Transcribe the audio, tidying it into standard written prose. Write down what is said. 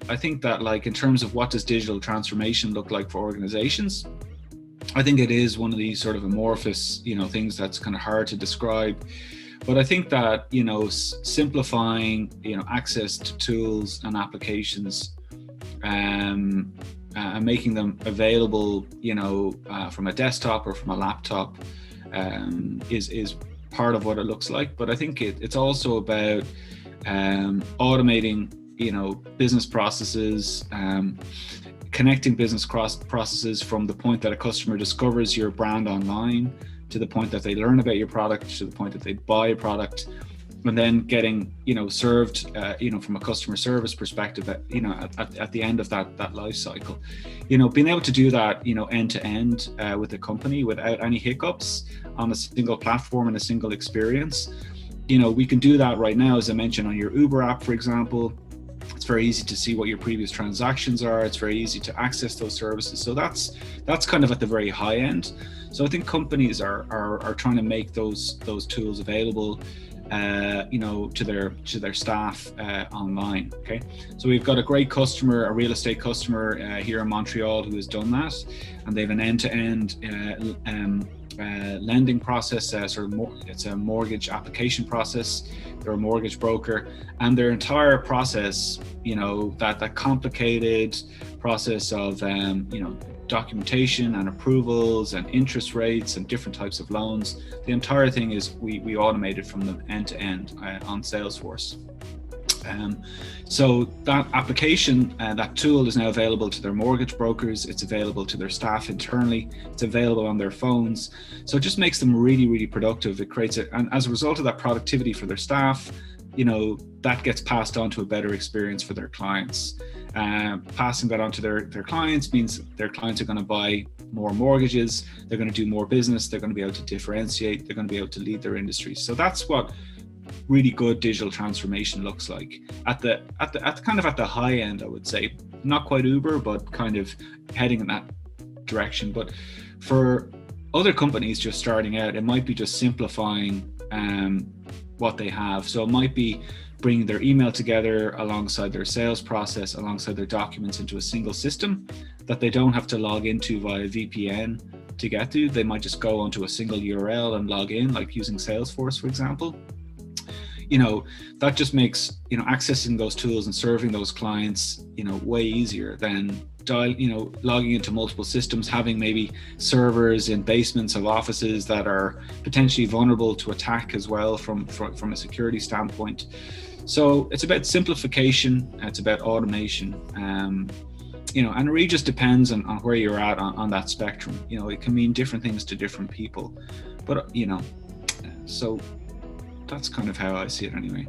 I think that, like, in terms of what does digital transformation look like for organizations, I think it is one of these sort of amorphous, things that's kind of hard to describe. But I think that, simplifying, access to tools and applications, and making them available, from a desktop or from a laptop, is part of what it looks like. But I think it's also about automating, business processes, connecting business processes from the point that a customer discovers your brand online to the point that they learn about your product, to the point that they buy a product, and then getting, served, from a customer service perspective at the end of that life cycle. Being able to do that, end to end with the company without any hiccups on a single platform and a single experience. We can do that right now, as I mentioned, on your Uber app, for example. It's very easy to see what your previous transactions are. It's very easy to access those services. So that's kind of at the very high end. So I think companies are trying to make those tools available, to their staff online. Okay, so we've got a great customer, a real estate customer here in Montreal, who has done that, and they have an end-to-end lending process. It's a mortgage application process. They're a mortgage broker, and their entire process, that complicated process of documentation and approvals and interest rates and different types of loans, the entire thing is we automated from the end to end on Salesforce. So that application, that tool is now available to their mortgage brokers. It's available to their staff internally. It's available on their phones. So it just makes them really, really productive. It creates and as a result of that productivity for their staff, that gets passed on to a better experience for their clients. Passing that on to their clients means their clients are going to buy more mortgages. They're going to do more business. They're going to be able to differentiate. They're going to be able to lead their industry. So that's what really good digital transformation looks like at the kind of at the high end, I would say. Not quite Uber, but kind of heading in that direction. But for other companies just starting out, it might be just simplifying what they have. So it might be bringing their email together alongside their sales process, alongside their documents into a single system that they don't have to log into via VPN to get to. They might just go onto a single URL and log in, like using Salesforce, for example. That just makes, accessing those tools and serving those clients, way easier than logging into multiple systems, having maybe servers in basements of offices that are potentially vulnerable to attack as well from a security standpoint. So it's about simplification, it's about automation, and it really just depends on where you're at on that spectrum. It can mean different things to different people, but so that's kind of how I see it anyway.